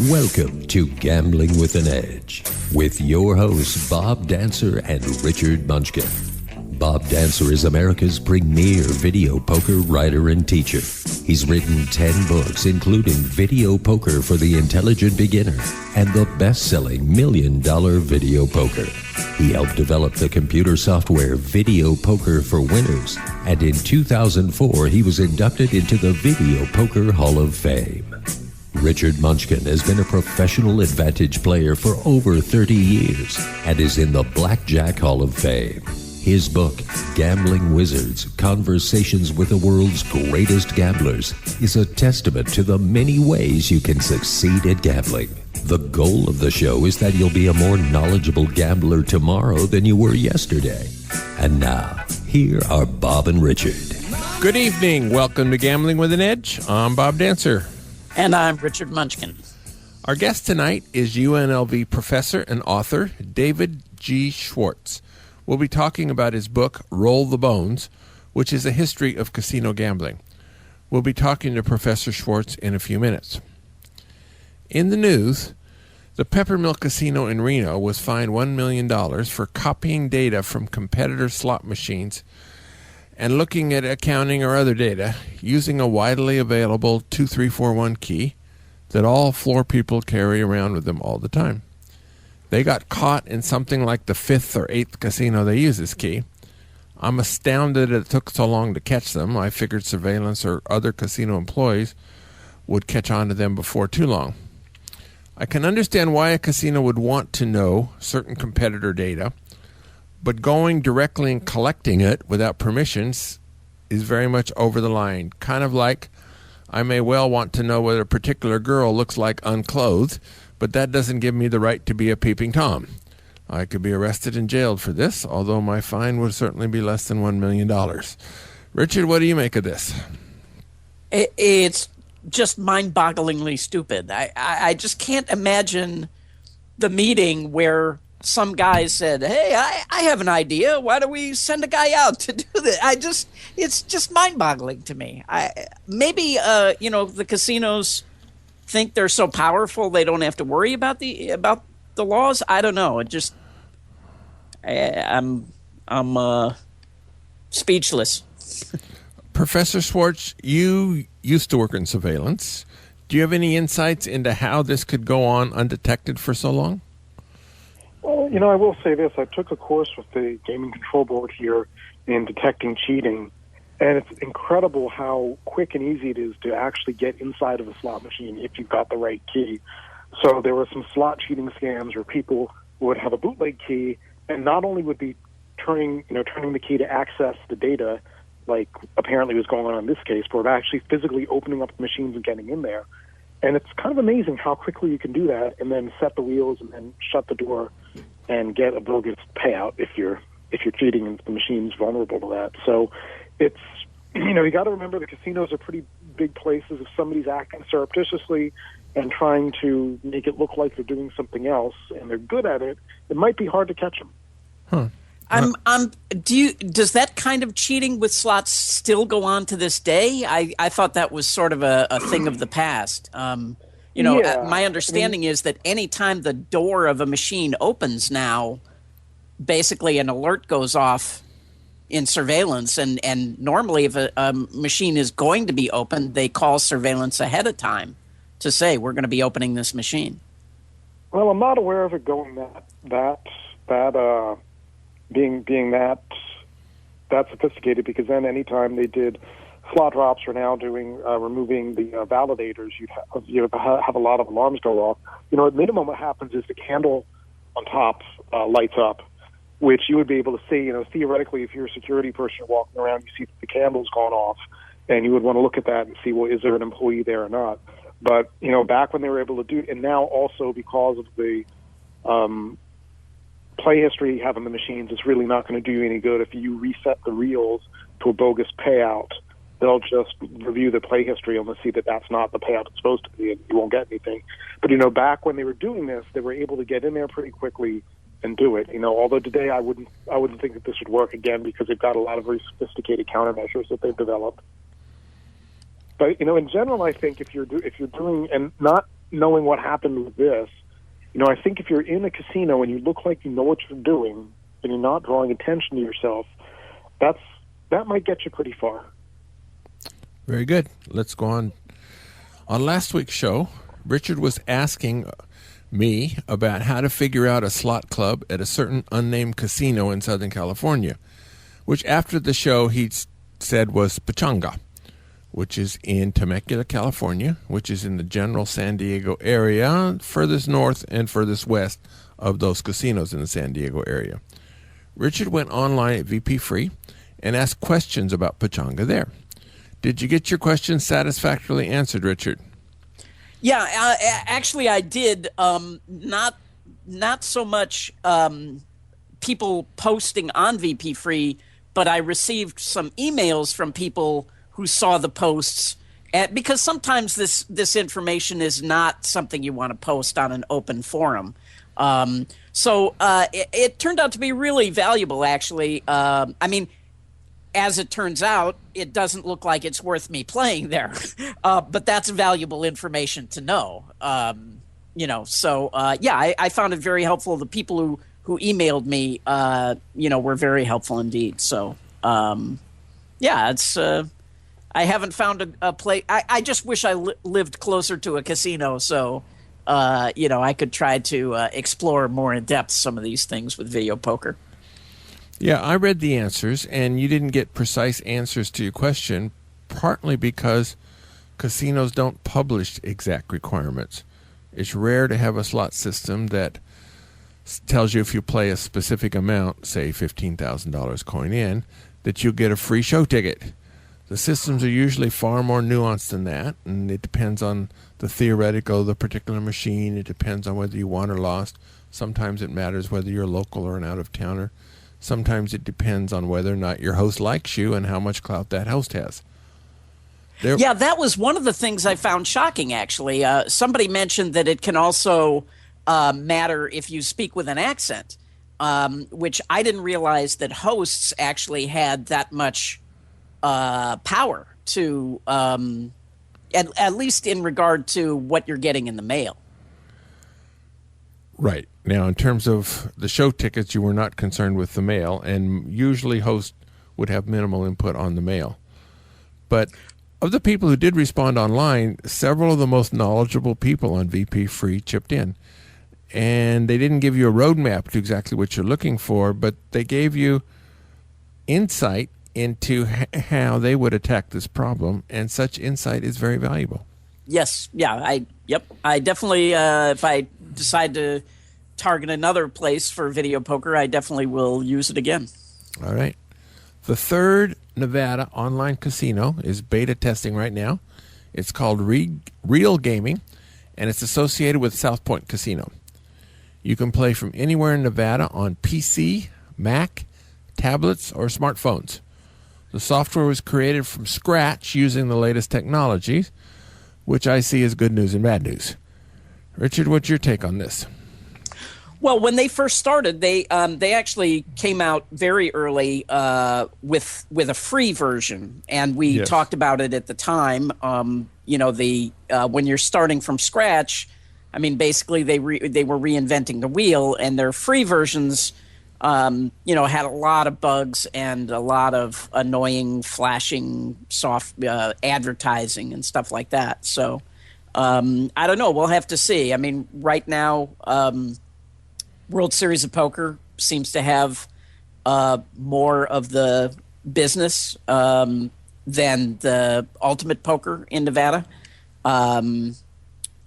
Welcome to Gambling with an Edge with your hosts Bob Dancer and Richard Munchkin. Bob Dancer is America's premier video poker writer and teacher. He's written 10 books, including Video Poker for the Intelligent Beginner and the best-selling $1 Million Video Poker. He helped develop the computer software Video Poker for Winners, and in 2004 he was inducted into the Video Poker Hall of Fame. Richard Munchkin has been a professional advantage player for over 30 years and is in the Blackjack Hall of Fame. His book, Gambling Wizards, Conversations with the World's Greatest Gamblers, is a testament to the many ways you can succeed at gambling. The goal of the show is that you'll be a more knowledgeable gambler tomorrow than you were yesterday. And now, here are Bob and Richard. Good evening. Welcome to Gambling with an Edge. I'm Bob Dancer. And I'm Richard Munchkin. Our guest tonight is UNLV professor and author David G. Schwartz. We'll be talking about his book, Roll the Bones, which is a history of casino gambling. We'll be talking to Professor Schwartz in a few minutes. In the news, the Peppermill Casino in Reno was fined $1 million for copying data from competitor slot machines and looking at accounting or other data using a widely available 2341 key that all floor people carry around with them all the time. They got caught in something like the 5th or 8th casino they use this key. I'm astounded it took so long to catch them. I figured surveillance or other casino employees would catch on to them before too long. I can understand why a casino would want to know certain competitor data, but going directly and collecting it without permissions is very much over the line. Kind of like I may well want to know whether a particular girl looks like unclothed, but that doesn't give me the right to be a peeping Tom. I could be arrested and jailed for this, although my fine would certainly be less than $1 million. Richard, what do you make of this? It's just mind-bogglingly stupid. I just can't imagine the meeting where some guy said, hey, I have an idea. Why don't we send a guy out to do this? It's just mind-boggling to me. Maybe the casinos think they're so powerful they don't have to worry about the laws. I don't know. I'm speechless. Professor Schwartz, you used to work in surveillance. Do you have any insights into how this could go on undetected for so long? Well, I will say this. I took a course with the Gaming Control Board here in detecting cheating, and it's incredible how quick and easy it is to actually get inside of a slot machine if you've got the right key. So there were some slot cheating scams where people would have a bootleg key and not only would be turning the key to access the data, like apparently was going on in this case, but actually physically opening up the machines and getting in there. And it's kind of amazing how quickly you can do that and then set the wheels and then shut the door and get a bogus payout if you're cheating and the machine's vulnerable to that. So it's, you got to remember the casinos are pretty big places. If somebody's acting surreptitiously and trying to make it look like they're doing something else and they're good at it, it might be hard to catch them. Huh. Does that kind of cheating with slots still go on to this day? I thought that was sort of a thing of the past. My understanding is that any time the door of a machine opens now, basically an alert goes off in surveillance, and normally if a machine is going to be opened, they call surveillance ahead of time to say, we're going to be opening this machine. Well, I'm not aware of it going being that sophisticated, because then anytime they did slot drops or now doing removing the validators, you'd have a lot of alarms go off. At minimum what happens is the candle on top lights up, which you would be able to see. Theoretically, if you're a security person walking around, you see that the candle's gone off, and you would want to look at that and see, well, is there an employee there or not? But, back when they were able to do, and now also because of the play history you have on the machines, it's really not going to do you any good. If you reset the reels to a bogus payout, they'll just review the play history and they'll see that that's not the payout it's supposed to be, and you won't get anything. But, back when they were doing this, they were able to get in there pretty quickly and do it. Although today I wouldn't think that this would work again, because they've got a lot of very sophisticated countermeasures that they've developed. But in general, I think if you're doing, and not knowing what happened with this, I think if you're in a casino and you look like you know what you're doing and you're not drawing attention to yourself, that might get you pretty far. Very good. Let's go on. On last week's show, Richard was asking me about how to figure out a slot club at a certain unnamed casino in Southern California, which after the show he said was Pechanga, which is in Temecula, California, which is in the general San Diego area, furthest north and furthest west of those casinos in the San Diego area. Richard went online at VP Free and asked questions about Pechanga there. Did you get your questions satisfactorily answered, Richard? Yeah, actually I did. Not so much people posting on VP Free, but I received some emails from people who saw the posts, because sometimes this information is not something you want to post on an open forum. So it turned out to be really valuable, actually. As it turns out, it doesn't look like it's worth me playing there, but that's valuable information to know. I found it very helpful. The people who emailed me, were very helpful indeed. So, it's. I haven't found a place. I just wish I lived closer to a casino, so I could try to explore more in depth some of these things with video poker. Yeah, I read the answers, and you didn't get precise answers to your question, partly because casinos don't publish exact requirements. It's rare to have a slot system that tells you if you play a specific amount, say $15,000 coin in, that you'll get a free show ticket. The systems are usually far more nuanced than that, and it depends on the theoretical, the particular machine. It depends on whether you won or lost. Sometimes it matters whether you're local or an out-of-towner. Sometimes it depends on whether or not your host likes you and how much clout that host has. Yeah, that was one of the things I found shocking, actually. Somebody mentioned that it can also matter if you speak with an accent, which I didn't realize that hosts actually had that much power to, at least in regard to what you're getting in the mail. Right. Now, in terms of the show tickets, you were not concerned with the mail, and usually hosts would have minimal input on the mail. But of the people who did respond online, several of the most knowledgeable people on VP Free chipped in. And they didn't give you a roadmap to exactly what you're looking for, but they gave you insight into how they would attack this problem, and such insight is very valuable. Yes. Yeah. I definitely, if I decide to target another place for video poker, I definitely will use it again. All right. The third Nevada online casino is beta testing right now. It's called Real Gaming, and it's associated with South Point Casino. You can play from anywhere in Nevada on PC, Mac, tablets, or smartphones. The software was created from scratch using the latest technologies, which I see as good news and bad news. Richard, what's your take on this? Well, when they first started, they actually came out very early with a free version, and we talked about it at the time. When you're starting from scratch, I mean, basically they were reinventing the wheel, and their free versions, had a lot of bugs and a lot of annoying flashing soft advertising and stuff like that. So I don't know. We'll have to see. I mean, right now, World Series of Poker seems to have more of the business than the Ultimate Poker in Nevada.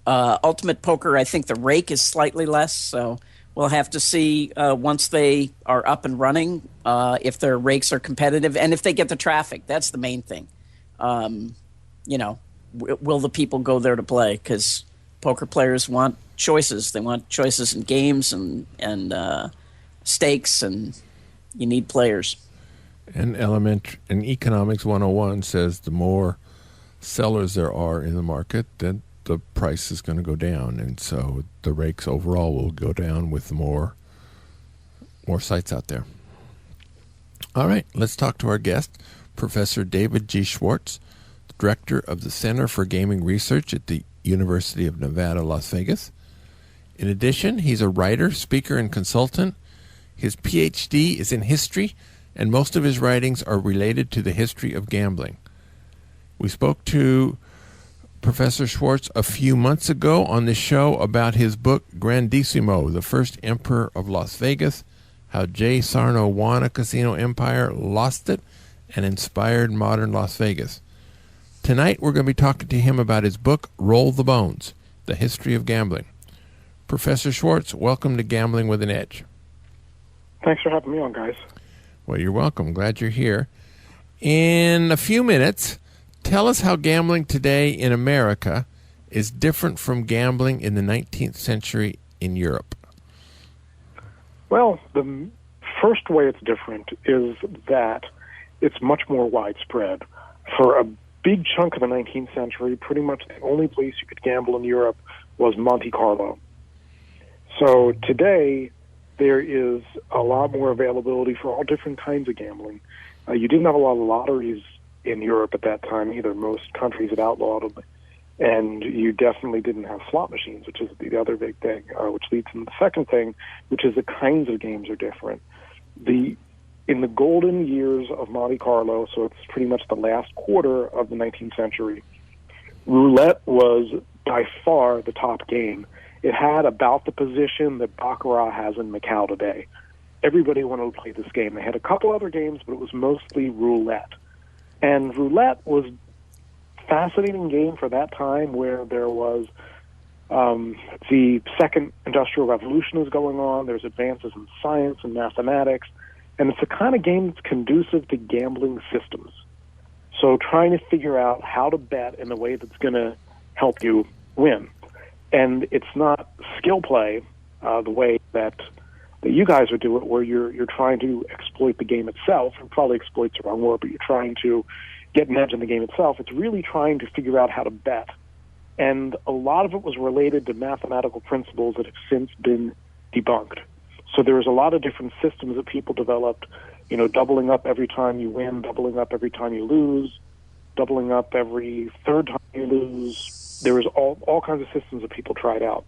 Ultimate Poker, I think the rake is slightly less, so we'll have to see once they are up and running if their rakes are competitive and if they get the traffic. That's the main thing. Will the people go there to play? Because poker players want choices. They want choices in games and stakes, and you need players. And Economics 101 says the more sellers there are in the market, then the price is going to go down, and so the rakes overall will go down with more sites out there. All right, let's talk to our guest, Professor David G. Schwartz, Director of the Center for Gaming Research at the University of Nevada, Las Vegas. In addition, he's a writer, speaker, and consultant. His PhD is in history, and most of his writings are related to the history of gambling. We spoke to Professor Schwartz a few months ago on this show about his book, Grandissimo, The First Emperor of Las Vegas, How Jay Sarno Won a Casino Empire, Lost It, and Inspired Modern Las Vegas. Tonight, we're going to be talking to him about his book, Roll the Bones, The History of Gambling. Professor Schwartz, welcome to Gambling with an Edge. Thanks for having me on, guys. Well, you're welcome. Glad you're here. In a few minutes, tell us how gambling today in America is different from gambling in the 19th century in Europe. Well, the first way it's different is that it's much more widespread. For a big chunk of the 19th century, pretty much the only place you could gamble in Europe was Monte Carlo. So today, there is a lot more availability for all different kinds of gambling. You didn't have a lot of lotteries in Europe at that time either. Most countries had outlawed them. And you definitely didn't have slot machines, which is the other big thing, which leads to the second thing, which is the kinds of games are different. In the golden years of Monte Carlo, so it's pretty much the last quarter of the 19th century, roulette was by far the top game. It had about the position that Baccarat has in Macau today. Everybody wanted to play this game. They had a couple other games, but it was mostly roulette. And roulette was a fascinating game for that time where there was the Second Industrial Revolution was going on. There's advances in science and mathematics. And it's the kind of game that's conducive to gambling systems. So trying to figure out how to bet in a way that's going to help you win. And it's not skill play the way that you guys would do it, where you're trying to exploit the game itself. And probably exploit's the wrong word, but you're trying to get an edge in the game itself. It's really trying to figure out how to bet. And a lot of it was related to mathematical principles that have since been debunked. So there was a lot of different systems that people developed, doubling up every time you win, doubling up every time you lose, doubling up every third time you lose. There was all kinds of systems that people tried out.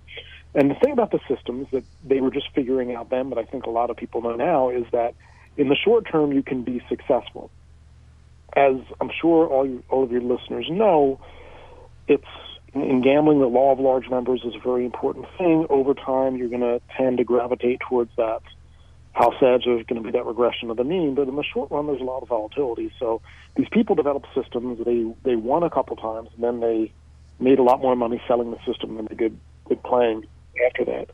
And the thing about the systems that they were just figuring out then, but I think a lot of people know now, is that in the short term you can be successful. As I'm sure all of your listeners know, it's in gambling, the law of large numbers is a very important thing. Over time, you're going to tend to gravitate towards that. House edge, there's going to be that regression of the mean, but in the short run, there's a lot of volatility. So these people developed systems. They won a couple times, and then they made a lot more money selling the system than they did playing after that.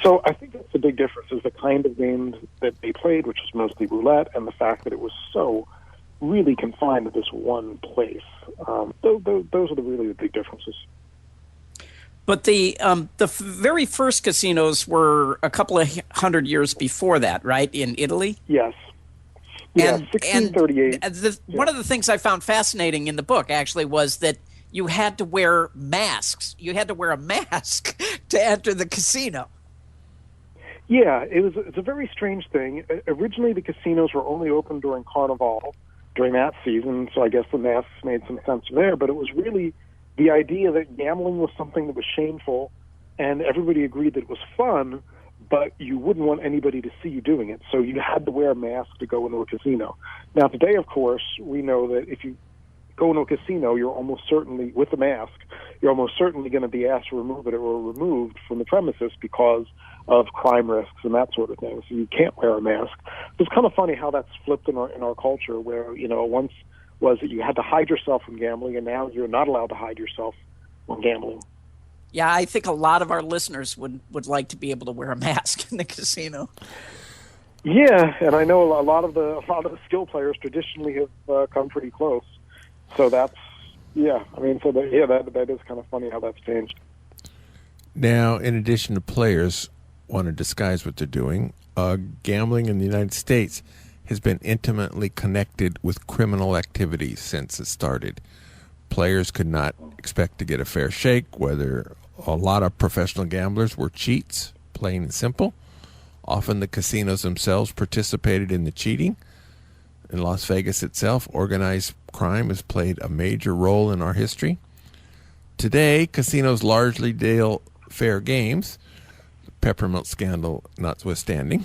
So I think that's the big difference, is the kind of games that they played, which was mostly roulette, and the fact that it was so really confined to this one place. Those are really the big differences. But the very first casinos were a couple of hundred years before that, right, in Italy? Yes. Yeah, 1638. One of the things I found fascinating in the book, actually, was that you had to wear masks. You had to wear a mask to enter the casino. Yeah, it's a very strange thing. Originally, the casinos were only open during Carnival, during that season, so I guess the masks made some sense there, but it was really the idea that gambling was something that was shameful, and everybody agreed that it was fun, but you wouldn't want anybody to see you doing it, so you had to wear a mask to go into a casino. Now, today, of course, we know that if you go into a casino, you're almost certainly, with a mask, you're almost certainly going to be asked to remove it or removed from the premises because of crime risks and that sort of thing. So you can't wear a mask. It's kind of funny how that's flipped in our culture, where once was that you had to hide yourself from gambling, and now you're not allowed to hide yourself from gambling. Yeah, I think a lot of our listeners would like to be able to wear a mask in the casino. Yeah, and I know a lot of the skill players traditionally have come pretty close. So that is kind of funny how that's changed. Now, in addition to players want to disguise what they're doing, gambling in the United States has been intimately connected with criminal activities since it started. Players could not expect to get a fair shake, whether a lot of professional gamblers were cheats, plain and simple. Often the casinos themselves participated in the cheating. In Las Vegas itself, organized crime has played a major role in our history. Today, casinos largely deal fair games, peppermint scandal notwithstanding.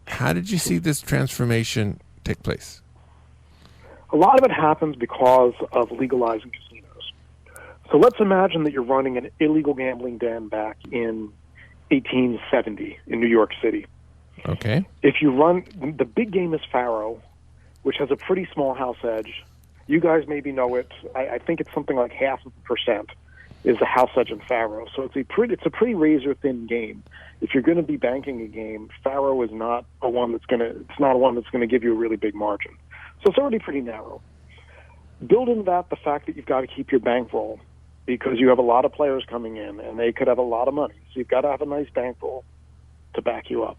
How did you see this transformation take place? A lot of it happens because of legalizing casinos. So let's imagine that you're running an illegal gambling den back in 1870 in New York City. Okay. If you run, the big game is Faro, which has a pretty small house edge. You guys maybe know it. I think it's something like 0.5% is the house edge in Faro. So it's a pretty razor thin game. If you're going to be banking a game, Faro is not a one that's going to give you a really big margin. So it's already pretty narrow. Build into that the fact that you've got to keep your bankroll because you have a lot of players coming in and they could have a lot of money. So you've got to have a nice bankroll to back you up.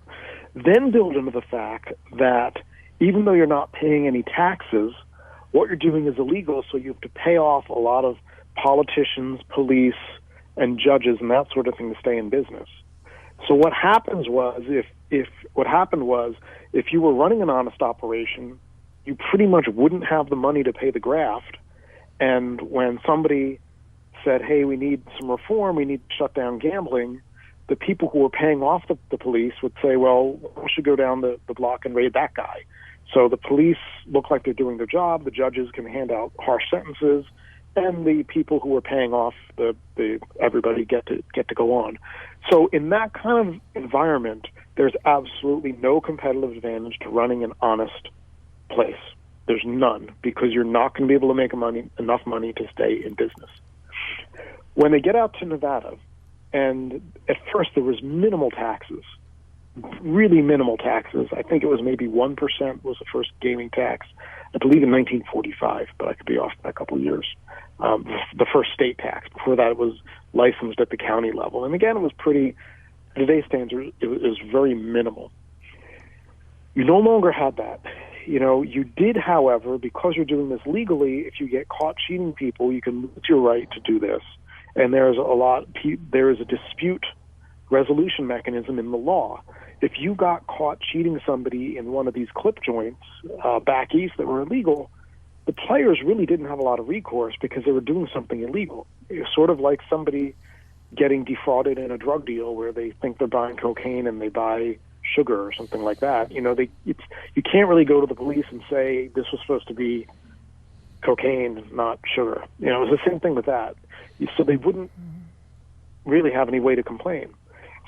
Then build into the fact that even though you're not paying any taxes, what you're doing is illegal, so you have to pay off a lot of politicians, police, and judges and that sort of thing to stay in business. So what happened was if you were running an honest operation, you pretty much wouldn't have the money to pay the graft. And when somebody said, hey, we need some reform, we need to shut down gambling, the people who were paying off the police would say, well, we should go down the block and raid that guy. So the police look like they're doing their job, the judges can hand out harsh sentences, and the people who are paying off everybody get to go on. So in that kind of environment, there's absolutely no competitive advantage to running an honest place. There's none, because you're not going to be able to make enough money to stay in business. When they get out to Nevada, and at first there was minimal taxes, really minimal taxes. I think it was maybe 1% was the first gaming tax, I believe in 1945, but I could be off by a couple of years. The first state tax. Before that, it was licensed at the county level. And again, it was pretty, today's standards, it was very minimal. You no longer had that. You did, however, because you're doing this legally, if you get caught cheating people, you can lose your right to do this. And there is a dispute resolution mechanism in the law. If you got caught cheating somebody in one of these clip joints back east that were illegal, the players really didn't have a lot of recourse because they were doing something illegal. It's sort of like somebody getting defrauded in a drug deal where they think they're buying cocaine and they buy sugar or something like that. You can't really go to the police and say this was supposed to be cocaine, not sugar. It was the same thing with that. So they wouldn't really have any way to complain.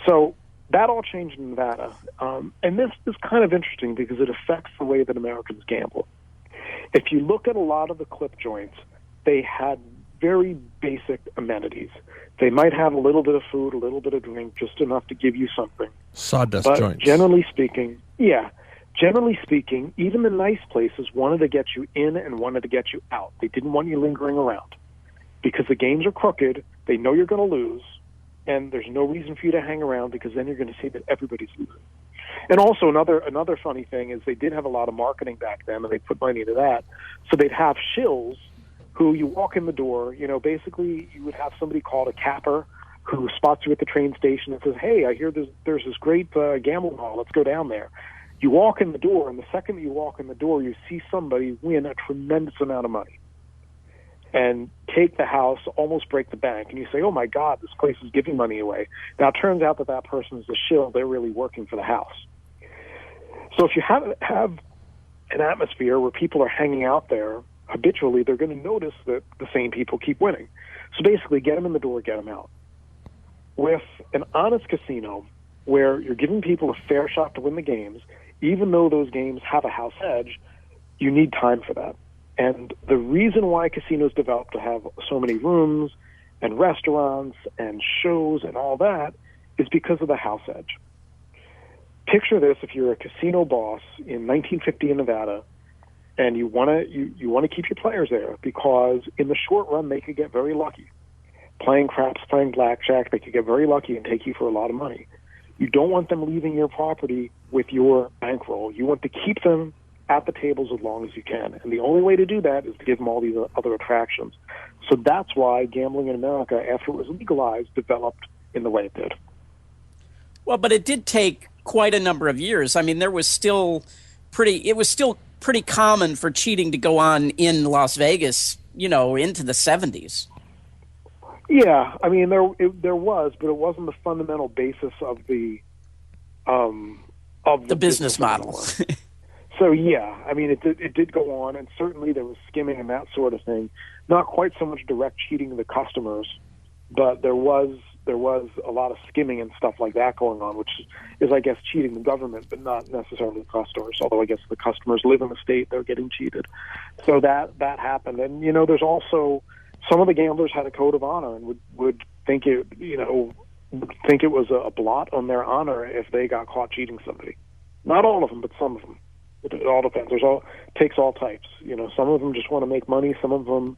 So that all changed in Nevada. And this is kind of interesting because it affects the way that Americans gamble. If you look at a lot of the clip joints, they had very basic amenities. They might have a little bit of food, a little bit of drink, just enough to give you something. Sawdust but joints. Generally speaking, even the nice places wanted to get you in and wanted to get you out. They didn't want you lingering around because the games are crooked. They know you're going to lose, and there's no reason for you to hang around because then you're going to see that everybody's losing. And also another funny thing is they did have a lot of marketing back then, and they put money into that. So they'd have shills who you walk in the door, basically you would have somebody called a capper who spots you at the train station and says, hey, I hear there's this great gambling hall. Let's go down there. You walk in the door, and the second that you walk in the door, you see somebody win a tremendous amount of money and take the house, almost break the bank. And you say, oh, my God, this place is giving money away. Now, it turns out that person is a shill. They're really working for the house. So if you have an atmosphere where people are hanging out there habitually, they're going to notice that the same people keep winning. So basically, get them in the door, get them out. With an honest casino where you're giving people a fair shot to win the games, even though those games have a house edge, you need time for that. And the reason why casinos developed to have so many rooms and restaurants and shows and all that is because of the house edge. Picture this: if you're a casino boss in 1950 in Nevada, and you want to keep your players there because in the short run they could get very lucky. Playing craps, playing blackjack, they could get very lucky and take you for a lot of money. You don't want them leaving your property with your bankroll. You want to keep them at the tables as long as you can. And the only way to do that is to give them all these other attractions. So that's why gambling in America, after it was legalized, developed in the way it did. Well, but it did take quite a number of years. I mean, it was still pretty common for cheating to go on in Las Vegas, into the 70s. Yeah, I mean there was, but it wasn't the fundamental basis of the business model. So yeah, I mean it did go on, and certainly there was skimming and that sort of thing. Not quite so much direct cheating of the customers, but there was a lot of skimming and stuff like that going on, which is, I guess, cheating the government, but not necessarily the customers. Although I guess the customers live in the state, they're getting cheated. So that happened, and there's also some of the gamblers had a code of honor and would think it was a blot on their honor if they got caught cheating somebody. Not all of them, but some of them. It all depends. Takes all types. Some of them just want to make money. Some of them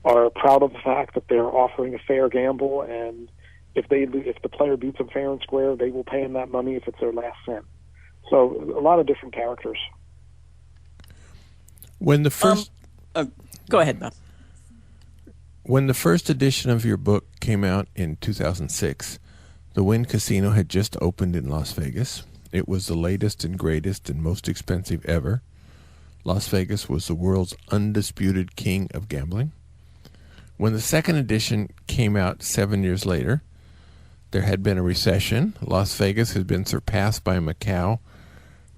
are proud of the fact that they're offering a fair gamble, and if the player beats them fair and square, they will pay him that money if it's their last cent. So a lot of different characters. When the first go ahead, Bob. When the first edition of your book came out in 2006, the Wynn Casino had just opened in Las Vegas. It was the latest and greatest and most expensive ever. Las Vegas was the world's undisputed king of gambling. When the second edition came out 7 years later, there had been a recession. Las Vegas has been surpassed by Macau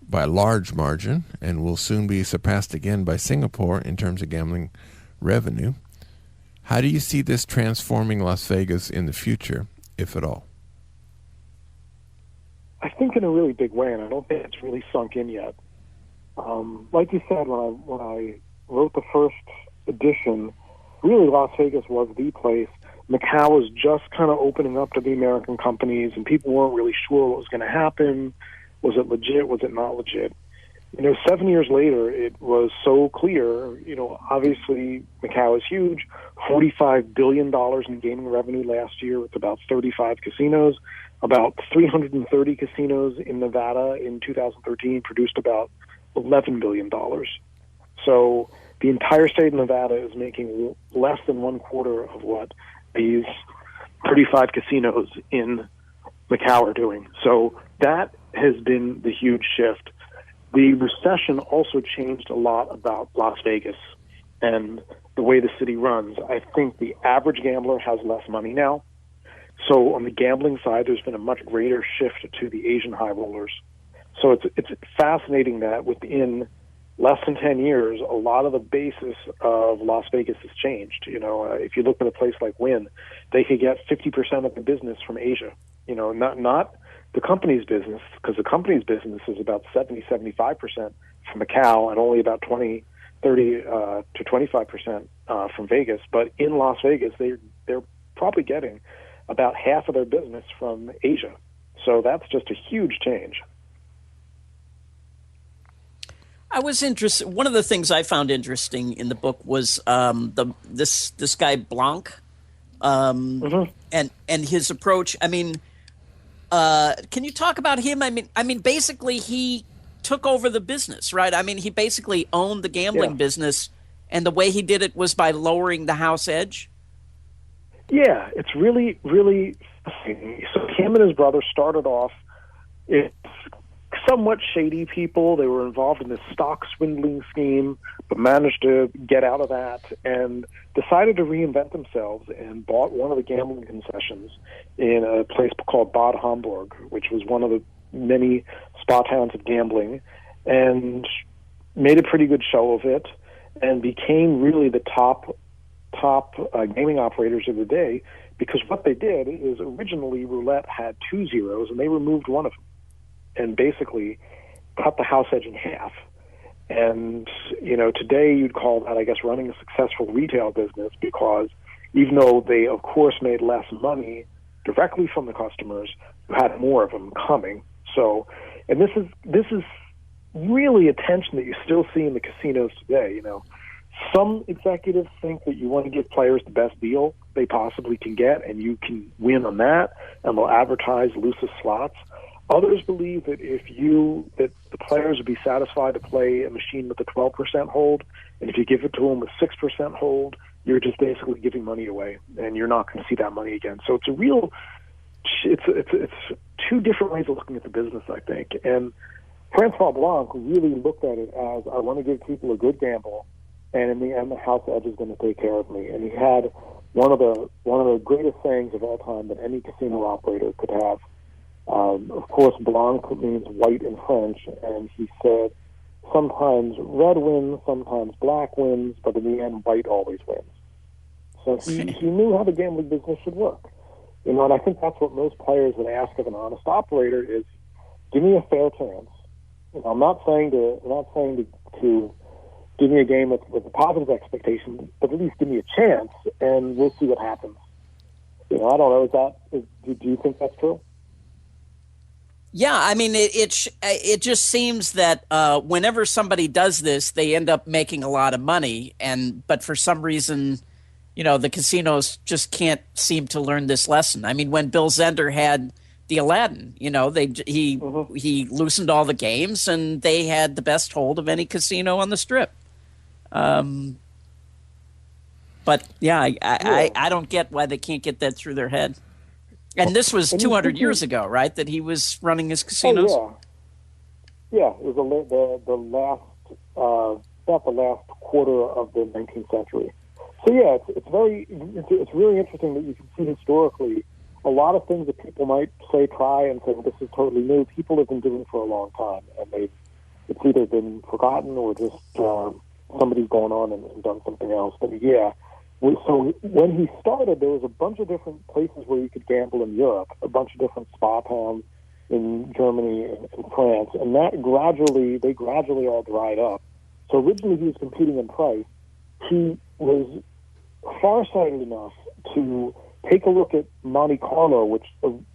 by a large margin and will soon be surpassed again by Singapore in terms of gambling revenue. How do you see this transforming Las Vegas in the future, if at all? I think in a really big way, and I don't think it's really sunk in yet. Like you said, when I wrote the first edition, really Las Vegas was the place. Macau was just kind of opening up to the American companies, and people weren't really sure what was going to happen. Was it legit? Was it not legit? 7 years later, it was so clear. Obviously Macau is huge. $45 billion in gaming revenue last year with about 35 casinos. About 330 casinos in Nevada in 2013 produced about $11 billion. So the entire state of Nevada is making less than 1/4 of what these 35 casinos in Macau are doing. So that has been the huge shift. The recession also changed a lot about Las Vegas and the way the city runs. I think the average gambler has less money now. So on the gambling side, there's been a much greater shift to the Asian high rollers. So it's fascinating that within less than 10 years, a lot of the basis of Las Vegas has changed. If you look at a place like Wynn, they could get 50% of the business from Asia. Not the company's business, because the company's business is about 70-75% from Macau and only about 30 to 25% from Vegas. But in Las Vegas, they're probably getting about half of their business from Asia. So that's just a huge change. I was interested. One of the things I found interesting in the book was this guy Blanc, and his approach. I mean, can you talk about him? I mean, basically he took over the business, right? I mean, he basically owned the gambling business, and the way he did it was by lowering the house edge. Yeah, it's really, really fascinating. So him and his brother started off as somewhat shady people. They were involved in this stock swindling scheme, but managed to get out of that and decided to reinvent themselves and bought one of the gambling concessions in a place called Bad Homburg, which was one of the many spa towns of gambling, and made a pretty good show of it and became really the top gaming operators of the day, because what they did is originally roulette had 2 zeros and they removed one of them and basically cut the house edge in half. And, today you'd call that, I guess, running a successful retail business, because even though they, of course, made less money directly from the customers, you had more of them coming. So, and this is really a tension that you still see in the casinos today, Some executives think that you want to give players the best deal they possibly can get, and you can win on that, and they'll advertise loosest slots. Others believe that that the players would be satisfied to play a machine with a 12% hold, and if you give it to them with 6% hold, you're just basically giving money away, and you're not going to see that money again. So it's two different ways of looking at the business, I think. And Francois Blanc really looked at it as, I want to give people a good gamble, and in the end, the house edge is going to take care of me. And he had, the greatest sayings of all time that any casino operator could have. Of course, blanc means white in French, and he said, sometimes red wins, sometimes black wins, but in the end, white always wins. So he knew how the gambling business should work. And I think that's what most players would ask of an honest operator is, give me a fair chance. I'm not saying to give me a game with a positive expectation, but at least give me a chance, and we'll see what happens. I don't know. Do you think that's true? Yeah, I mean, it just seems that whenever somebody does this, they end up making a lot of money, but for some reason, the casinos just can't seem to learn this lesson. I mean, when Bill Zender had the Aladdin, he loosened all the games, and they had the best hold of any casino on the Strip. But yeah, I don't get why they can't get that through their head. And this was 200 years ago, right? That he was running his casinos. Oh, yeah. It was about the last quarter of the 19th century. So yeah, it's really interesting that you can see historically a lot of things that people might try and say, well, this is totally new. People have been doing for a long time, and it's either been forgotten or just somebody's gone on and done something else. But yeah. So when he started, there was a bunch of different places where you could gamble in Europe, a bunch of different spa towns in Germany and France, and they gradually all dried up. So originally he was competing in price. He was farsighted enough to take a look at Monte Carlo, which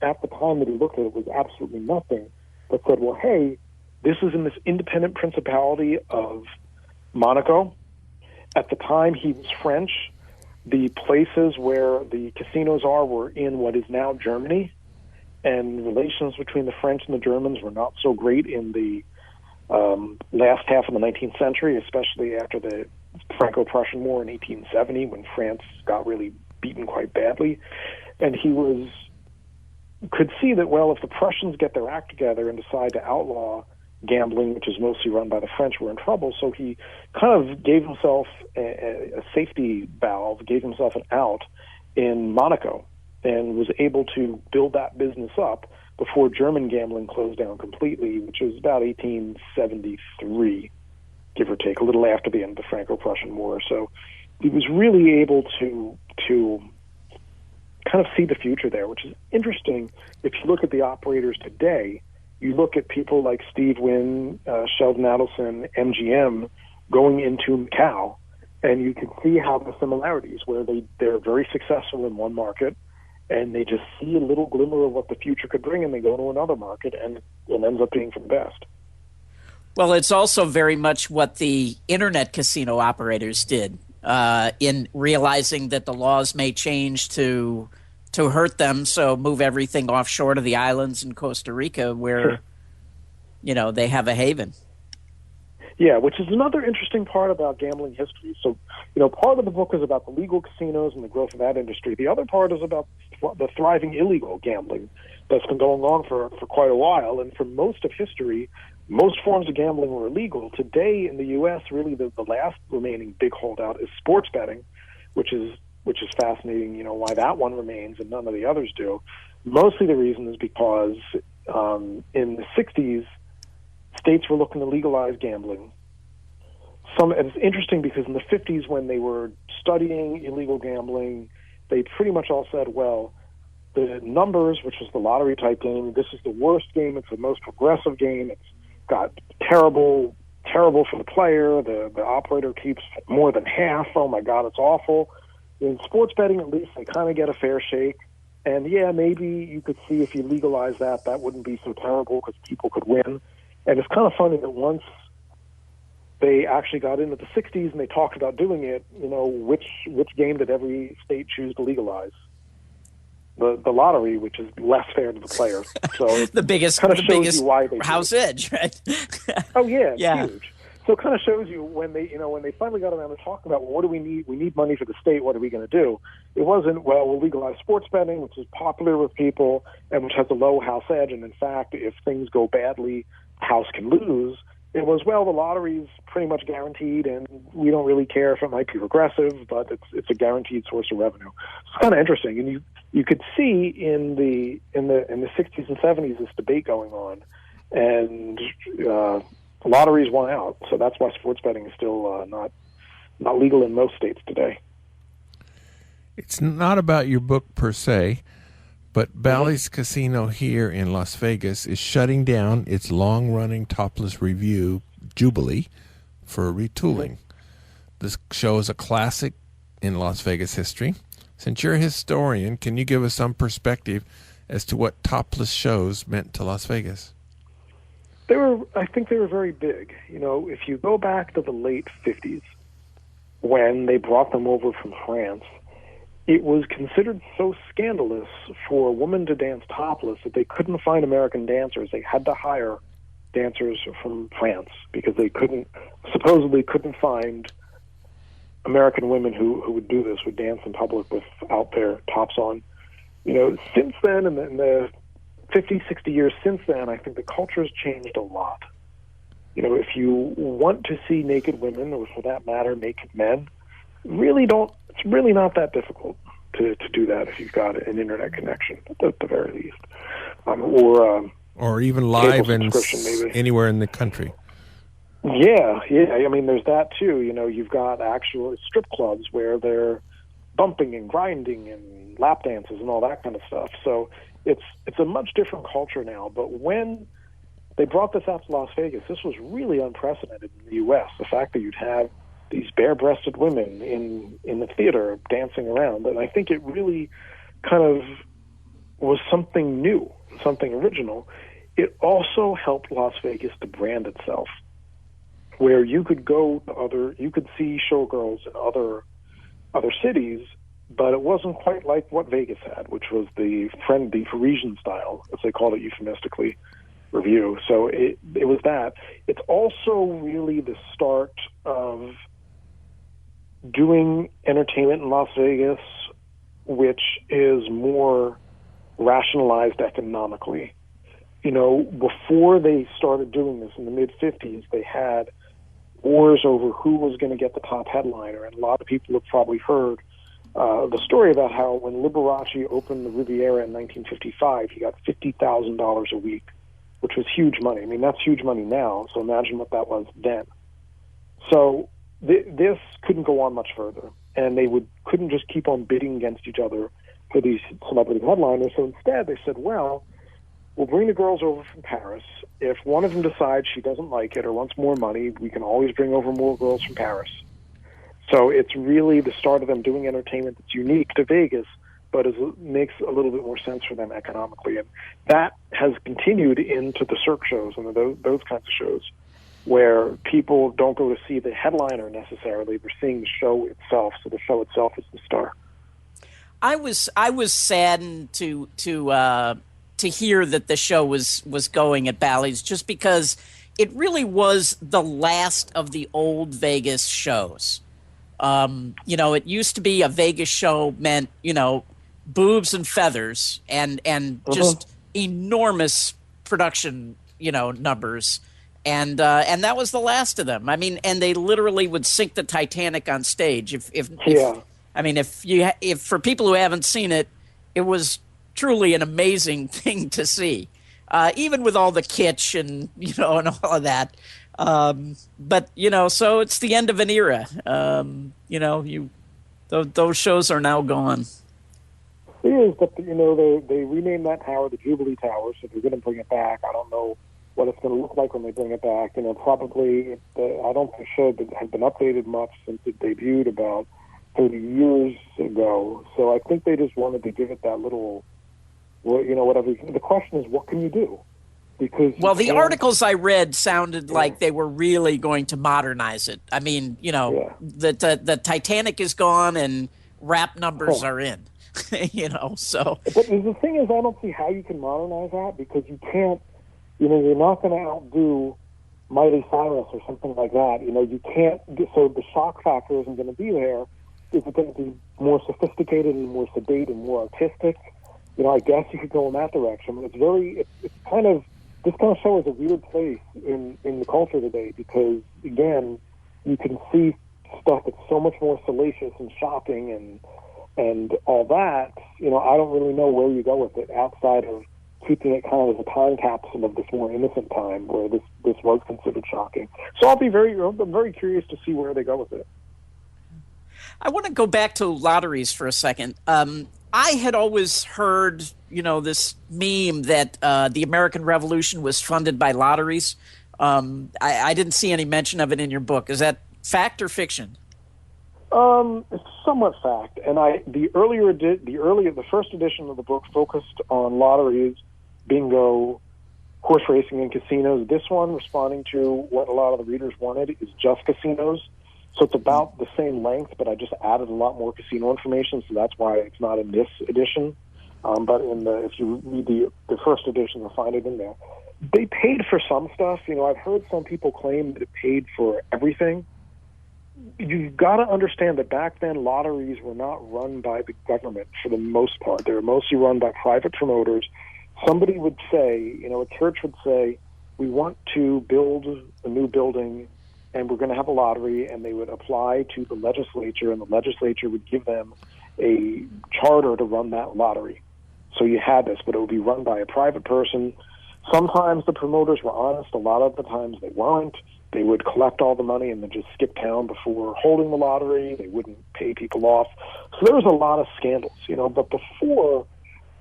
at the time that he looked at it was absolutely nothing, but said, well, hey, this is in this independent principality of Monaco. At the time he was French. The places where the casinos were in what is now Germany, and relations between the French and the Germans were not so great in the last half of the 19th century, especially after the Franco-Prussian War in 1870, when France got really beaten quite badly. And he could see that, well, if the Prussians get their act together and decide to outlaw gambling, which is mostly run by the French, were in trouble. So he kind of gave himself a safety valve, gave himself an out in Monaco, and was able to build that business up before German gambling closed down completely, which was about 1873, give or take, a little after the end of the Franco-Prussian War. So he was really able to kind of see the future there, which is interesting. If you look at the operators today, you look at people like Steve Wynn, Sheldon Adelson, MGM going into Macau, and you can see how the similarities, where they're very successful in one market, and they just see a little glimmer of what the future could bring, and they go to another market, and it ends up being for the best. Well, it's also very much what the internet casino operators did in realizing that the laws may change to hurt them, so move everything offshore to the islands in Costa Rica where, they have a haven. Yeah, which is another interesting part about gambling history. So, part of the book is about the legal casinos and the growth of that industry. The other part is about the thriving illegal gambling that's been going on for quite a while. And for most of history, most forms of gambling were illegal. Today in the U.S., really the last remaining big holdout is sports betting, which is fascinating, why that one remains and none of the others do. Mostly the reason is because in the 60s, states were looking to legalize gambling. And it's interesting because in the 50s, when they were studying illegal gambling, they pretty much all said, well, the numbers, which is the lottery type game, this is the worst game, it's the most progressive game, it's got terrible for the player, the operator keeps more than half, oh my God, it's awful. In sports betting, at least, they kind of get a fair shake. And yeah, maybe you could see if you legalize that wouldn't be so terrible because people could win. And it's kind of funny that once they actually got into the 60s and they talked about doing it, which game did every state choose to legalize? The lottery, which is less fair to the player. So the biggest you why they house edge, right? Oh yeah, it's huge. So it kind of shows you when they finally got around to talking about, well, what do we need? We need money for the state. What are we going to do? It wasn't, well, we'll legalize sports betting, which is popular with people and which has a low house edge. And in fact, if things go badly, the house can lose. it was, well, the lottery's pretty much guaranteed, and we don't really care if it might be regressive, but it's a guaranteed source of revenue. It's kind of interesting, and you could see in the 60s and 70s this debate going on, and lotteries won out. So that's why sports betting is still not legal in most states today. It's not about your book per se, but Bally's Casino here in Las Vegas is shutting down its long-running topless review, Jubilee, for retooling. This show is a classic in Las Vegas history. Since you're a historian, can you give us some perspective as to what topless shows meant to Las Vegas? I think they were very big. If you go back to the late 50s, when they brought them over from France, it was considered so scandalous for a woman to dance topless that they couldn't find American dancers. They had to hire dancers from France because they supposedly couldn't find American women who would do this, would dance in public without their tops on. Since then, in the 50, 60 years since then, I think the culture has changed a lot. If you want to see naked women, or for that matter, naked men, it's really not that difficult to do that if you've got an internet connection, at the very least. Or even live and anywhere in the country. Yeah. I mean, there's that too. You've got actual strip clubs where they're bumping and grinding and lap dances and all that kind of stuff. So it's a much different culture now. But when they brought this out to Las Vegas, this was really unprecedented in the U.S. The fact that you'd have these bare-breasted women in the theater dancing around. And I think it really kind of was something new, something original. It also helped Las Vegas to brand itself, where you could you could see showgirls in other cities, but it wasn't quite like what Vegas had, which was the Parisian style, as they called it euphemistically, review. So it was that. It's also really the start of doing entertainment in Las Vegas, which is more rationalized economically. Before they started doing this in the mid-50s, they had wars over who was going to get the top headliner, and a lot of people have probably heard the story about how when Liberace opened the Riviera in 1955, he got $50,000 a week, which was huge money. I mean, that's huge money now, so imagine what that was then. So this couldn't go on much further, and they couldn't just keep on bidding against each other for these celebrity headliners. So instead, they said, well, we'll bring the girls over from Paris. If one of them decides she doesn't like it or wants more money, we can always bring over more girls from Paris. So it's really the start of them doing entertainment that's unique to Vegas, but makes a little bit more sense for them economically. And that has continued into the Cirque shows and those kinds of shows, where people don't go to see the headliner necessarily. They're seeing the show itself, so the show itself is the star. I was saddened to hear that the show was going at Bally's, just because it really was the last of the old Vegas shows. It used to be a Vegas show meant, boobs and feathers and just enormous production, numbers. And that was the last of them. I mean, and they literally would sink the Titanic on stage. If for people who haven't seen it, it was truly an amazing thing to see, even with all the kitsch and and all of that. But so it's the end of an era. Those shows are now gone. It is, but they renamed that tower the Jubilee Tower, so they're going to bring it back. I don't know what it's going to look like when they bring it back. Probably I don't think the show has been updated much since it debuted about 30 years ago. So I think they just wanted to give it that little, whatever. The question is, what can you do? Because the articles I read sounded like they were really going to modernize it. I mean, the Titanic is gone and rap numbers are in. So. But the thing is, I don't see how you can modernize that, because you can't. You're not going to outdo Miley Cyrus or something like that. You can't. So the shock factor isn't going to be there. Is it going to be more sophisticated and more sedate and more artistic? I guess you could go in that direction. But it's kind of this kind of show is a weird place in the culture today because, again, you can see stuff that's so much more salacious and shocking and all that. You know, I don't really know where you go with it outside of keeping it kind of as a time capsule of this more innocent time where this was considered shocking. So I'm very curious to see where they go with it. I want to go back to Lotteries for a second. I had always heard, you know, this meme that the American Revolution was funded by lotteries. I didn't see any mention of it in your book. Is that fact or fiction? It's somewhat fact. And the first edition of the book focused on lotteries, bingo, horse racing, and casinos. This one, responding to what a lot of the readers wanted, is just casinos. So it's about the same length, but I just added a lot more casino information, so that's why it's not in this edition. But if you read the first edition, you'll find it in there. They paid for some stuff. You know, I've heard some people claim that it paid for everything. You've got to understand that back then, lotteries were not run by the government for the most part. They were mostly run by private promoters. Somebody would say, you know, a church would say, we want to build a new building and we're going to have a lottery, and they would apply to the legislature, and the legislature would give them a charter to run that lottery. So you had this, but it would be run by a private person. Sometimes the promoters were honest. A lot of the times they weren't. They would collect all the money and then just skip town before holding the lottery. They wouldn't pay people off. So there was a lot of scandals, you know. But before,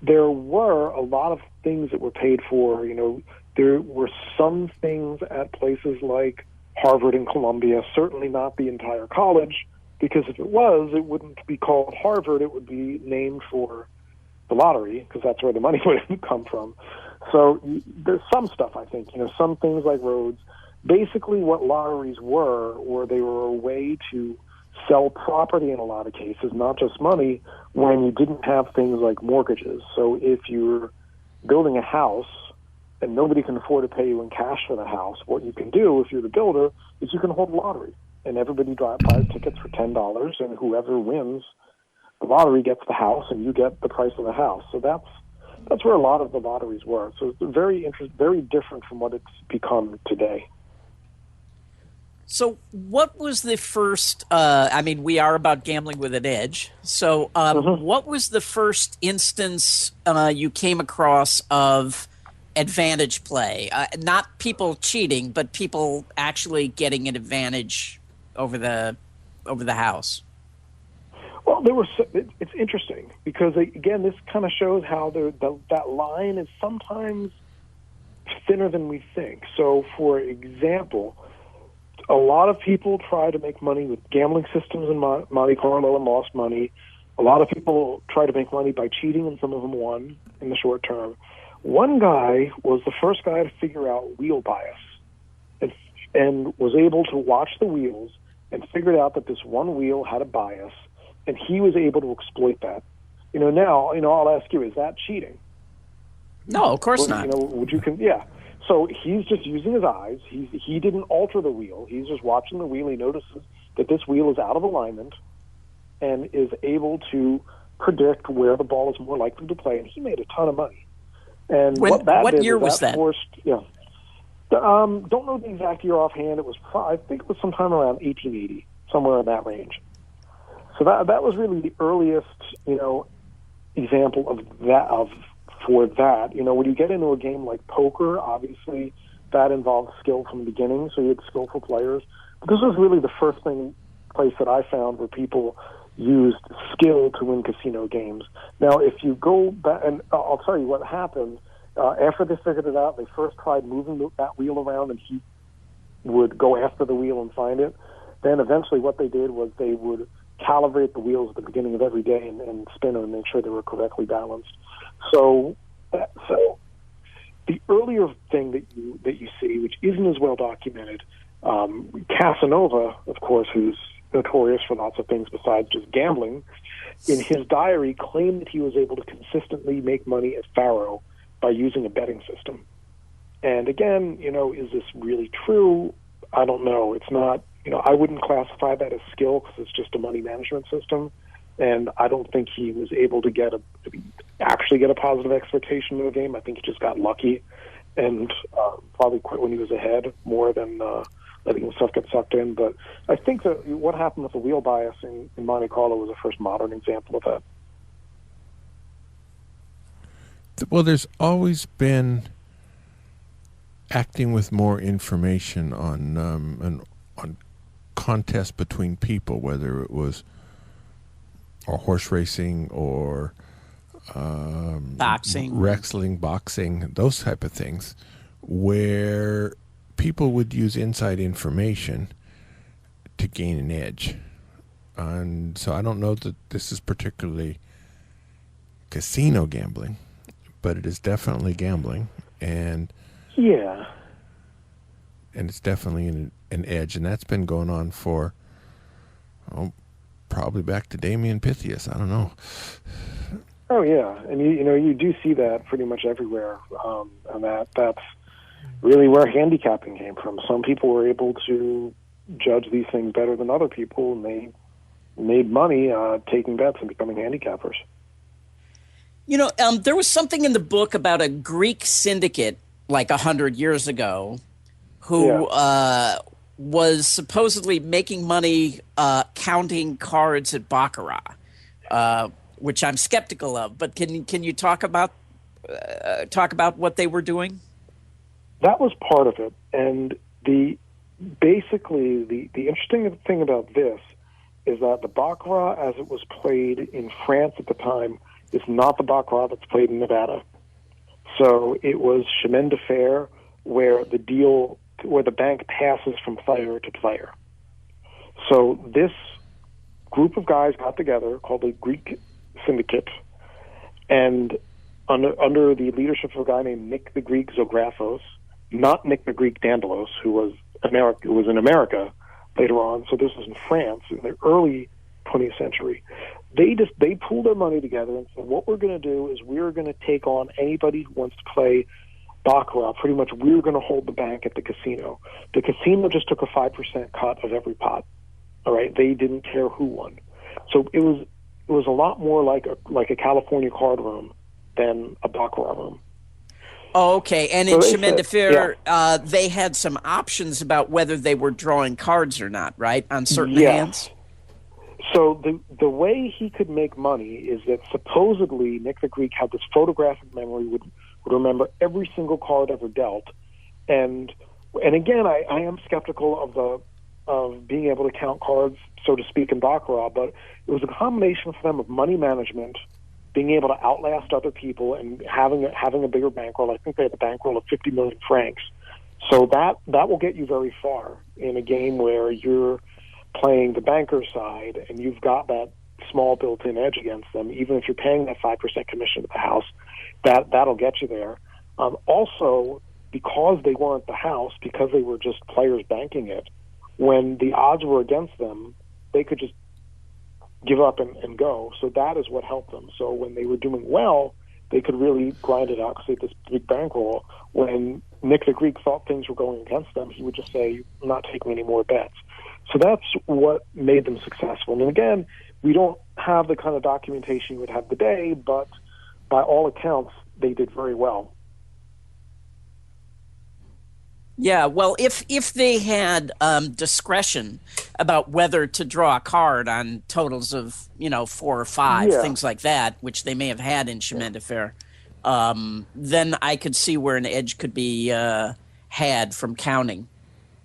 there were a lot of things that were paid for. You know, there were some things at places like Harvard and Columbia, certainly not the entire college, because if it was, it wouldn't be called Harvard. It would be named for the lottery, because that's where the money would come from. So there's some stuff, I think, you know, some things like roads. Basically what lotteries were they were a way to sell property in a lot of cases, not just money, when you didn't have things like mortgages. So if you're building a house and nobody can afford to pay you in cash for the house, what you can do if you're the builder is you can hold a lottery, and everybody buys tickets for $10, and whoever wins the lottery gets the house, and you get the price of the house. So that's where a lot of the lotteries were. So it's very different from what it's become today. So what was the first, we are about gambling with an edge. So what was the first instance you came across of advantage play? Not people cheating, but people actually getting an advantage over the house. Well, it's interesting because, again, this kind of shows how that line is sometimes thinner than we think. So, for example, a lot of people try to make money with gambling systems in Monte Carlo and lost money. A lot of people try to make money by cheating, and some of them won in the short term. One guy was the first guy to figure out wheel bias and was able to watch the wheels and figured out that this one wheel had a bias, and he was able to exploit that. You know, now, you know, I'll ask you, is that cheating? No, of course not. You know, yeah. So he's just using his eyes. He didn't alter the wheel. He's just watching the wheel. He notices that this wheel is out of alignment and is able to predict where the ball is more likely to play, and he made a ton of money. And what year was that? Don't know the exact year offhand. It was, I think it was sometime around 1880, somewhere in that range. So that was really the earliest, you know, example of that. For that, you know, when you get into a game like poker, obviously that involves skill from the beginning. So you had skillful players. But this was really the first place that I found where people used skill to win casino games. Now, if you go back, and I'll tell you what happened. After they figured it out, they first tried moving that wheel around, and he would go after the wheel and find it. Then eventually what they did was they would calibrate the wheels at the beginning of every day and spin them and make sure they were correctly balanced. So the earlier thing that you see, which isn't as well documented, Casanova, of course, who's notorious for lots of things besides just gambling, in his diary claimed that he was able to consistently make money at faro by using a betting system. And again, you know, is this really true? I don't know. It's not, you know, I wouldn't classify that as skill because it's just a money management system. And I don't think he was able to actually get a positive expectation in the game. I think he just got lucky. and probably quit when he was ahead more than letting himself get sucked in. But I think that what happened with the wheel bias in Monte Carlo was the first modern example of that. Well, there's always been acting with more information on contests between people, whether it was or horse racing or boxing, wrestling, boxing, those type of things, where people would use inside information to gain an edge. And so I don't know that this is particularly casino gambling, but it is definitely gambling, and it's definitely an edge, and that's been going on for probably back to Damien Pythias. I don't know. Oh yeah, and you do see that pretty much everywhere, and that's really where handicapping came from. Some people were able to judge these things better than other people, and they made money taking bets and becoming handicappers. There was something in the book about a Greek syndicate like 100 years ago who was supposedly making money counting cards at Baccarat, which I'm skeptical of. But can you talk about what they were doing? That was part of it, and the interesting thing about this is that the Baccarat, as it was played in France at the time, is not the Baccarat that's played in Nevada. So it was chemin de fer, where the bank passes from player to player. So this group of guys got together, called the Greek Syndicate, and under the leadership of a guy named Nick the Greek Zographos, not Nick the Greek Dandalos, who was in America later on. So this was in France in the early 20th century. They pooled their money together and said, what we're going to do is we're going to take on anybody who wants to play Baccarat. Pretty much we're going to hold the bank at the casino. The casino just took a 5% cut of every pot. All right, they didn't care who won. So it was a lot more like a California card room than a Baccarat room. Oh, okay. And in chemin de fer, they had some options about whether they were drawing cards or not, right, on certain hands? So the way he could make money is that supposedly Nick the Greek had this photographic memory, would remember every single card ever dealt. And again, I am skeptical of being able to count cards, so to speak, in Baccarat, but it was a combination for them of money management, being able to outlast other people, and having a bigger bankroll. I think they had a bankroll of 50 million francs. So that will get you very far in a game where you're playing the banker side and you've got that small built-in edge against them. Even if you're paying that 5% commission to the house, that'll get you there. Also, because they weren't the house, because they were just players banking it, when the odds were against them, they could just give up and go. So that is what helped them. So when they were doing well, they could really grind it out because they had this big bankroll. When Nick the Greek thought things were going against them, he would just say, I'm not taking any more bets. So that's what made them successful. And again, we don't have the kind of documentation you would have today, but by all accounts, they did very well. Yeah, well, if they had discretion about whether to draw a card on totals of 4 or 5, things like that, which they may have had in chemin de fer, then I could see where an edge could be had from counting.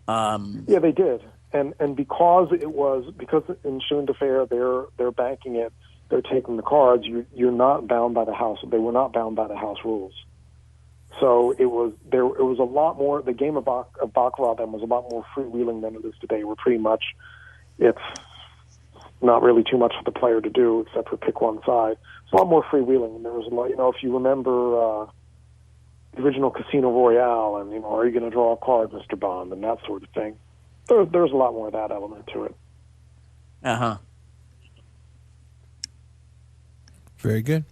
Yeah, they did, and because in chemin de fer they're banking it, they're taking the cards. You're not bound by the house. They were not bound by the house rules. So it was a lot more. The game of Baccarat then was a lot more freewheeling than it is today. Where pretty much it's not really too much for the player to do except for pick one side. It's a lot more freewheeling. There was a lot. If you remember the original Casino Royale, and are you going to draw a card, Mr. Bond, and that sort of thing. There's a lot more of that element to it. Very good.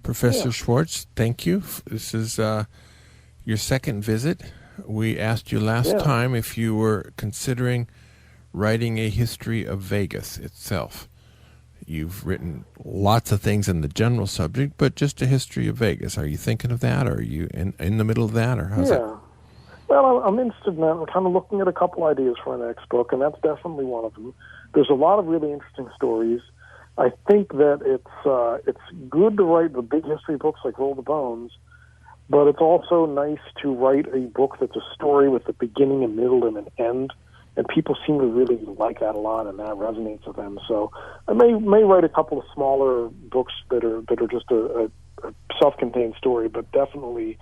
Professor Schwartz, thank you. This is your second visit. We asked you last time if you were considering writing a history of Vegas itself. You've written lots of things in the general subject, but just a history of Vegas. Are you thinking of that, or are you in the middle of that, or how's it? Well, I'm interested in that. I'm kind of looking at a couple ideas for our next book, and that's definitely one of them. There's a lot of really interesting stories. I think that it's good to write the big history books like Roll the Bones, but it's also nice to write a book that's a story with a beginning, a middle, and an end. And people seem to really like that a lot, and that resonates with them. So I may write a couple of smaller books that are just a self-contained story, but definitely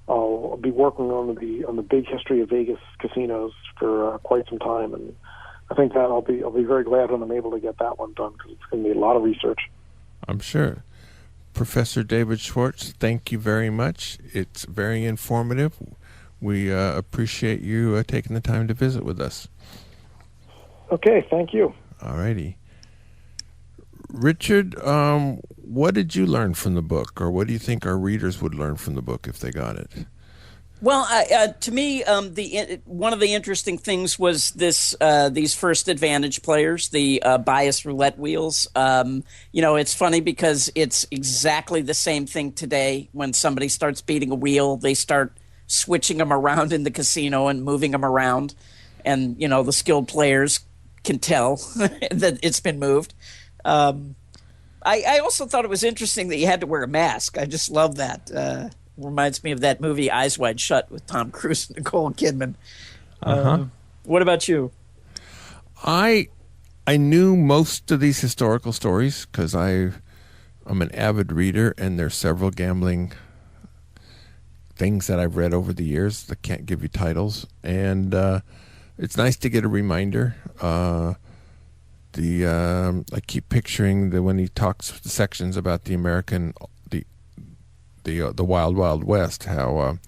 I'll be working on the big history of Vegas casinos for quite some time, and I think that I'll be very glad when I'm able to get that one done, because it's going to be a lot of research. I'm sure. Professor David Schwartz, thank you very much. It's very informative. We appreciate you taking the time to visit with us. Okay, thank you. All righty. Richard, what did you learn from the book, or what do you think our readers would learn from the book if they got it? Well, to me, one of the interesting things was these first advantage players, the bias roulette wheels. It's funny because it's exactly the same thing today. When somebody starts beating a wheel, they start switching them around in the casino and moving them around, and the skilled players can tell that it's been moved. I also thought it was interesting that you had to wear a mask. I just love that. Reminds me of that movie Eyes Wide Shut with Tom Cruise and Nicole Kidman. What about you? I knew most of these historical stories because I'm an avid reader, and there's several gambling things that I've read over the years that can't give you titles, and it's nice to get a reminder. I keep picturing when he talks the sections about the American, the Wild Wild West, how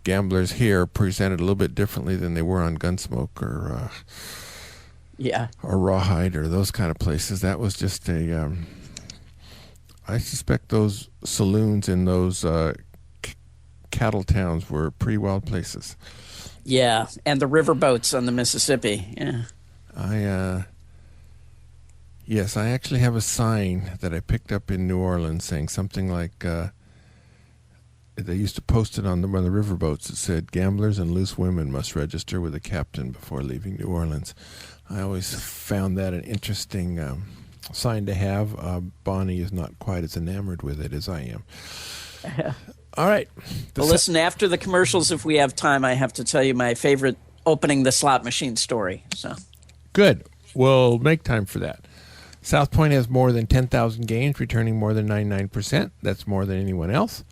gamblers here are presented a little bit differently than they were on Gunsmoke or Rawhide or those kind of places. That was just I suspect those saloons in those cattle towns were pretty wild places. Yeah, and the riverboats on the Mississippi. Yeah. Yes, I actually have a sign that I picked up in New Orleans saying something like, they used to post it on one of the riverboats. It said, "Gamblers and loose women must register with the captain before leaving New Orleans." I always found that an interesting sign to have. Bonnie is not quite as enamored with it as I am. All right. Well, listen, after the commercials, if we have time, I have to tell you my favorite opening the slot machine story. So good. We'll make time for that. South Point has more than 10,000 games, returning more than 99%. That's more than anyone else.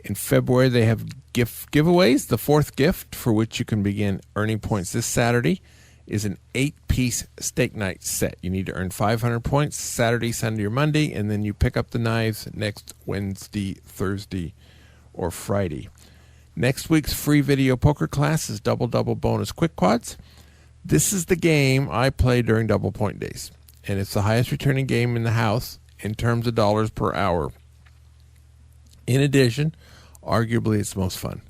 In February, they have gift giveaways. The fourth gift, for which you can begin earning points this Saturday, is an 8-piece steak night set. You need to earn 500 points Saturday, Sunday, or Monday, and then you pick up the knives next Wednesday, Thursday, or Friday. Next week's free video poker class is Double Double Bonus Quick Quads. This is the game I play during double point days, and it's the highest returning game in the house in terms of dollars per hour. In addition, arguably it's most fun.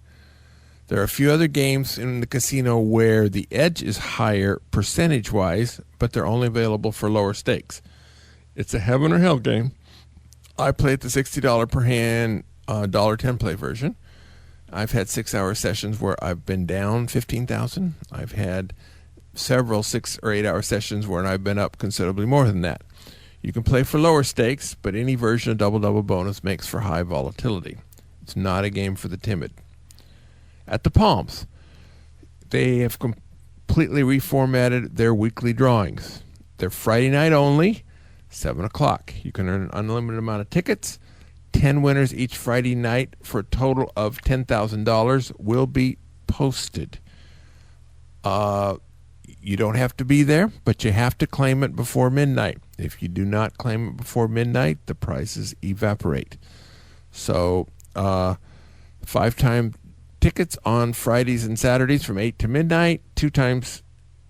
There are a few other games in the casino where the edge is higher percentage-wise, but they're only available for lower stakes. It's a heaven or hell game. I play at the $60 per hand $1.10 play version. I've had 6-hour sessions where I've been down 15,000. I've had several 6 or 8 hour sessions where I've been up considerably more than that. You can play for lower stakes, but any version of Double Double Bonus makes for high volatility. It's not a game for the timid. At the Palms, they have completely reformatted their weekly drawings. They're Friday night only, 7 o'clock. You can earn an unlimited amount of tickets. 10 winners each Friday night for a total of $10,000 will be posted. You don't have to be there, but you have to claim it before midnight. If you do not claim it before midnight, the prizes evaporate. So 5-time tickets on Fridays and Saturdays from 8 to midnight, 2 times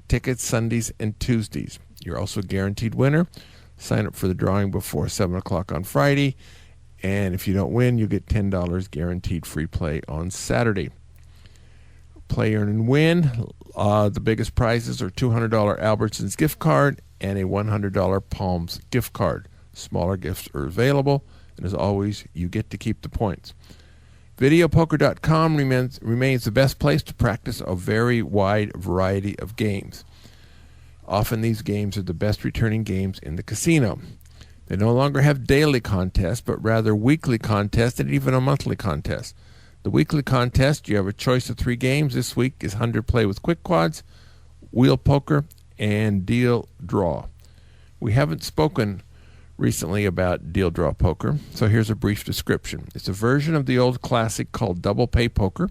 tickets Sundays and Tuesdays. You're also a guaranteed winner. Sign up for the drawing before 7 o'clock on Friday, and if you don't win, you get $10 guaranteed free play on Saturday. Play, earn, and win. The biggest prizes are $200 Albertsons gift card and a $100 Palms gift card. Smaller gifts are available, and as always, you get to keep the points. Videopoker.com remains the best place to practice a very wide variety of games. Often these games are the best returning games in the casino. They no longer have daily contests, but rather weekly contests and even a monthly contest. The weekly contest, you have a choice of 3 games. This week is 100 play with quick quads, wheel poker, and deal draw. We haven't spoken recently about deal draw poker, so here's a brief description. It's a version of the old classic called double pay poker,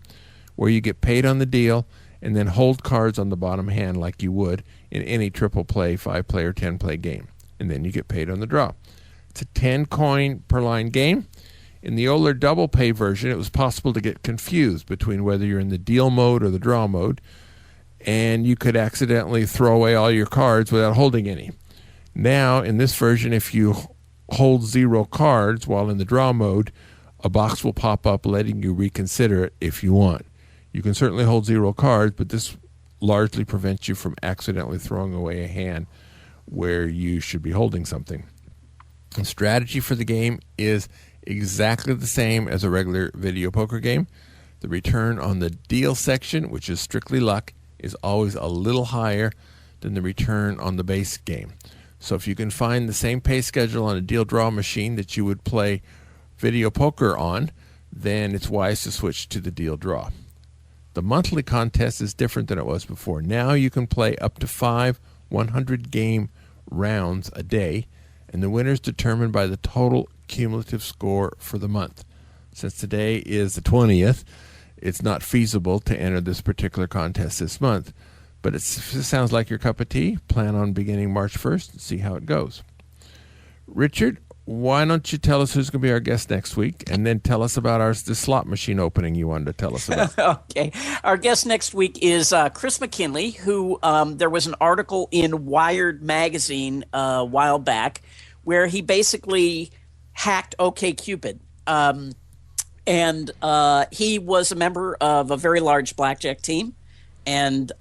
where you get paid on the deal and then hold cards on the bottom hand like you would in any triple play, 5 play, or 10 play game, and then you get paid on the draw. It's a 10 coin per line game. In the older double pay version, it was possible to get confused between whether you're in the deal mode or the draw mode, and you could accidentally throw away all your cards without holding any. Now, in this version, if you hold 0 cards while in the draw mode, a box will pop up letting you reconsider it if you want. You can certainly hold 0 cards, but this largely prevents you from accidentally throwing away a hand where you should be holding something. The strategy for the game is exactly the same as a regular video poker game. The return on the deal section, which is strictly luck, is always a little higher than the return on the base game. So if you can find the same pay schedule on a deal draw machine that you would play video poker on, then it's wise to switch to the deal draw. The monthly contest is different than it was before. Now you can play up to 5 100-game rounds a day, and the winner is determined by the total cumulative score for the month. Since today is the 20th, it's not feasible to enter this particular contest this month. But it sounds like your cup of tea. Plan on beginning March 1st and see how it goes. Richard, why don't you tell us who's going to be our guest next week, and then tell us about the slot machine opening you wanted to tell us about. Okay. Our guest next week is Chris McKinley, who there was an article in Wired magazine a while back where he basically hacked OkCupid. And he was a member of a very large blackjack team. And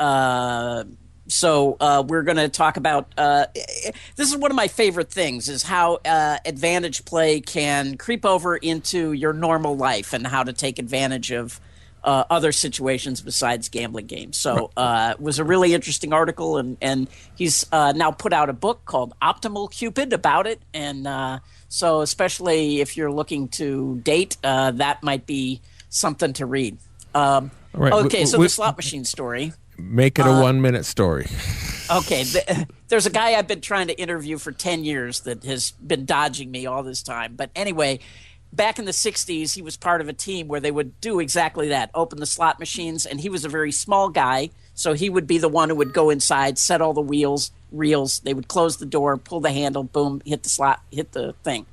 so we're going to talk about this is one of my favorite things, is how advantage play can creep over into your normal life and how to take advantage of other situations besides gambling games. So it was a really interesting article, and he's now put out a book called Optimal Cupid about it. And so especially if you're looking to date, that might be something to read. Right. Okay, so the slot machine story. Make it a 1-minute story. Okay, there's a guy I've been trying to interview for 10 years that has been dodging me all this time. But anyway, back in the 60s, he was part of a team where they would do exactly that, open the slot machines, and he was a very small guy, so he would be the one who would go inside, set all the reels, they would close the door, pull the handle, boom, hit the thing.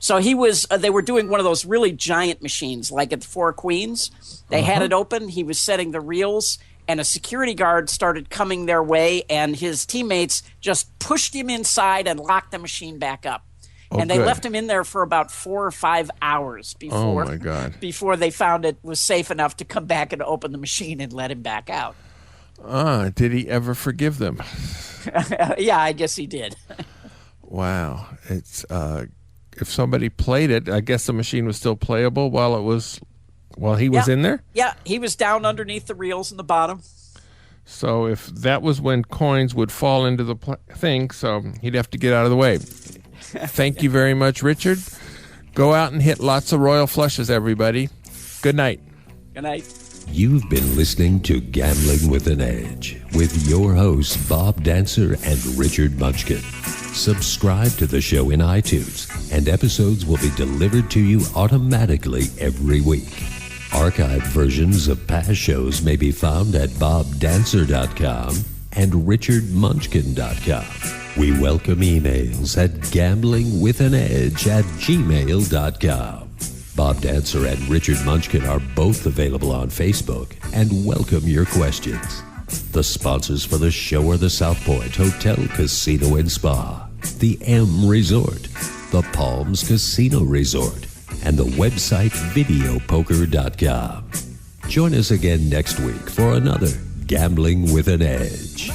So they were doing one of those really giant machines, like at the Four Queens. They had it open. He was setting the reels, and a security guard started coming their way, and his teammates just pushed him inside and locked the machine back up. And they left him in there for about 4 or 5 hours before they found it was safe enough to come back and open the machine and let him back out. Did he ever forgive them? Yeah, I guess he did. Wow. It's if somebody played it, I guess the machine was still playable while he was in there? Yeah, he was down underneath the reels in the bottom. So if that was when coins would fall into the thing, so he'd have to get out of the way. Thank you very much, Richard. Go out and hit lots of royal flushes, everybody. Good night. Good night. You've been listening to Gambling with an Edge with your hosts, Bob Dancer and Richard Munchkin. Subscribe to the show in iTunes, and episodes will be delivered to you automatically every week. Archived versions of past shows may be found at bobdancer.com and richardmunchkin.com. We welcome emails at gamblingwithanedge@gmail.com. Bob Dancer and Richard Munchkin are both available on Facebook and welcome your questions. The sponsors for the show are the South Point Hotel, Casino and Spa, the M Resort, the Palms Casino Resort, and the website videopoker.com. Join us again next week for another Gambling with an Edge.